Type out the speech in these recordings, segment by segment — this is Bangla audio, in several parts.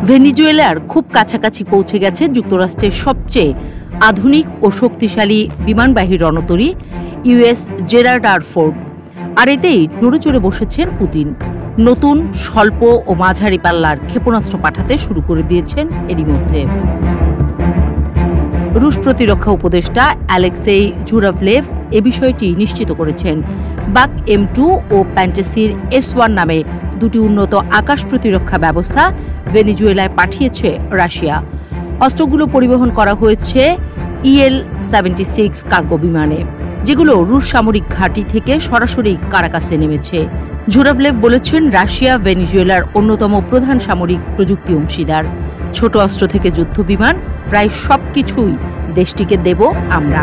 ভেনিজুয়েলার খুব কাছাকাছি পৌঁছে গেছে যুক্তরাষ্ট্রের সবচেয়ে আধুনিক ও শক্তিশালী বিমানবাহী রণতরী ইউএস জেরার্ড আর ফোর্ড। আর এতেই নড়েচড়ে বসেছেন পুতিন। নতুন স্বল্প ও মাঝারি পাল্লার ক্ষেপণাস্ত্র পাঠাতে শুরু করে দিয়েছেন এরই মধ্যে। রুশ প্রতিরক্ষা উপদেষ্টা অ্যালেক্সেই জুরাভলেভ এ বিষয়টি নিশ্চিত করেছেন। বাক M2 ও প্যান্টেসির S1 নামে দুটি উন্নত আকাশ প্রতিরক্ষা ব্যবস্থা ভেনিজুয়েলায় পাঠিয়েছে রাশিয়া। অস্ত্রগুলো পরিবহন করা হয়েছে Il-76 কার্গো বিমানে, যেগুলো রুশ সামরিক ঘাঁটি থেকে সরাসরি কারাকাসে নেমেছে। জুরাভলেভ বলেছেন, রাশিয়া ভেনিজুয়েলার অন্যতম প্রধান সামরিক প্রযুক্তি অংশীদার। ছোট অস্ত্র থেকে যুদ্ধ বিমান, প্রায় সবকিছুই দেশটিকে দেব আমরা।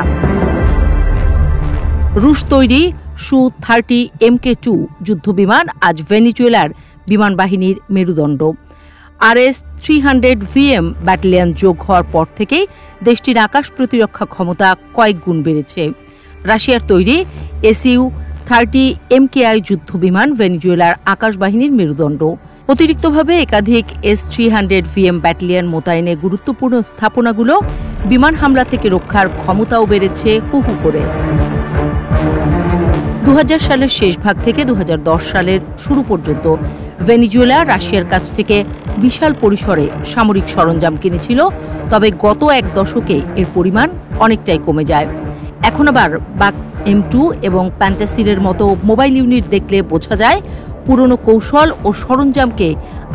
রুশ তৈরি Su-30 Mk2 যুদ্ধবিমান আজ ভেনিজুয়েলার বিমান বাহিনীর মেরুদণ্ড। RS-300VM ব্যাটালিয়ন যোগ হওয়ার পর থেকেই দেশটির আকাশ প্রতিরক্ষা ক্ষমতা কয়েক গুণ বেড়েছে। রাশিয়ার তৈরি Su-30 MKI যুদ্ধবিমান ভেনিজুয়েলার আকাশ বাহিনীর মেরুদণ্ড। অতিরিক্তভাবে একাধিক S-300VM ব্যাটালিয়ন মোতায়েনে গুরুত্বপূর্ণ স্থাপনাগুলো বিমান হামলা থেকে রক্ষার ক্ষমতাও বেড়েছে হু হু করে। 2000 সালের শেষ ভাগ থেকে 2010 সালের শুরু পর্যন্ত ভেনিজুয়েলা রাশিয়ার কাছ থেকে বিশাল পরিসরে সামরিক সরঞ্জাম কিনেছিল, তবে গত এক দশকে এর পরিমাণ অনেকটাই কমে যায়। এখন আবার বাক M2 এবং প্যান্টাসিরের মতো মোবাইল ইউনিট দেখলে বোঝা যায় পুরনো কৌশল ও সরঞ্জামকে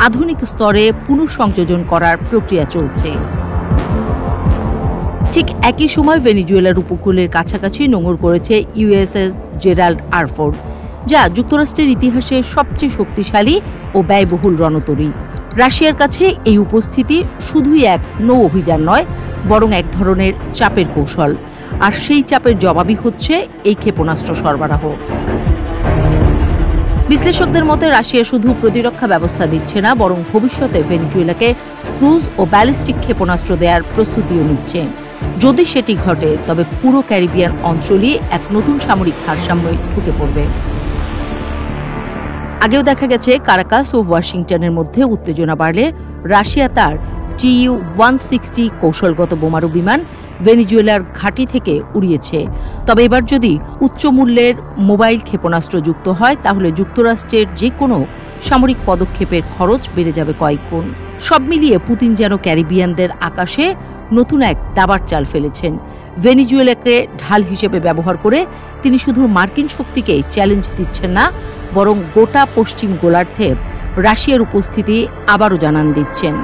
আধুনিক স্তরে পুনঃসংযোজন করার প্রক্রিয়া চলছে। ঠিক একই সময় ভেনিজুয়েলার উপকূলের কাছাকাছি নোঙর করেছে ইউএসএস জেরাল্ড আর ফোর্ড, যা যুক্তরাষ্ট্রের ইতিহাসে সবচেয়ে শক্তিশালী ও ব্যয়বহুল রণতরী। রাশিয়ার কাছে এই উপস্থিতি শুধুই এক নৌ অভিযান নয়, বরং এক ধরনের চাপের কৌশল। আর সেই চাপের জবাবই হচ্ছে এই ক্ষেপণাস্ত্র সরবরাহ। বিশ্লেষকদের মতে রাশিয়া শুধু প্রতিরক্ষা ব্যবস্থা দিচ্ছে না, বরং ভবিষ্যতে ভেনিজুয়েলাকে ক্রুজ ও ব্যালিস্টিক ক্ষেপণাস্ত্র দেওয়ার প্রস্তুতিও নিচ্ছে। যদি সেটি ঘটে, তবে পুরো ক্যারিবিয়ান অঞ্চলই এক নতুন সামরিক ভারসাম্যে ঢুকে পড়বে। আগেও দেখা গেছে কারাকাস ও ওয়াশিংটনের মধ্যে উত্তেজনা বাড়লে রাশিয়া তার Tu-160 কৌশলগত বোমারু বিমান ভেনিজুয়েলার ঘাঁটি থেকে উড়িয়েছে। তবে এবার যদি উচ্চ মূল্যের মোবাইল ক্ষেপণাস্ত্র যুক্ত হয়, তাহলে যুক্তরাষ্ট্রের যে কোনো সামরিক পদক্ষেপের খরচ বেড়ে যাবে কয়েক গুণ। সব মিলিয়ে পুতিন যেন ক্যারিবিয়ানদের আকাশে নতুন এক দাবার চাল ফেলেছেন। ভেনিজুয়েলাকে ঢাল হিসেবে ব্যবহার করে তিনি শুধু মার্কিন শক্তিকে চ্যালেঞ্জ দিচ্ছেন না, বরং গোটা পশ্চিম গোলার্ধে রাশিয়ার উপস্থিতি আবারও জানান দিচ্ছেন।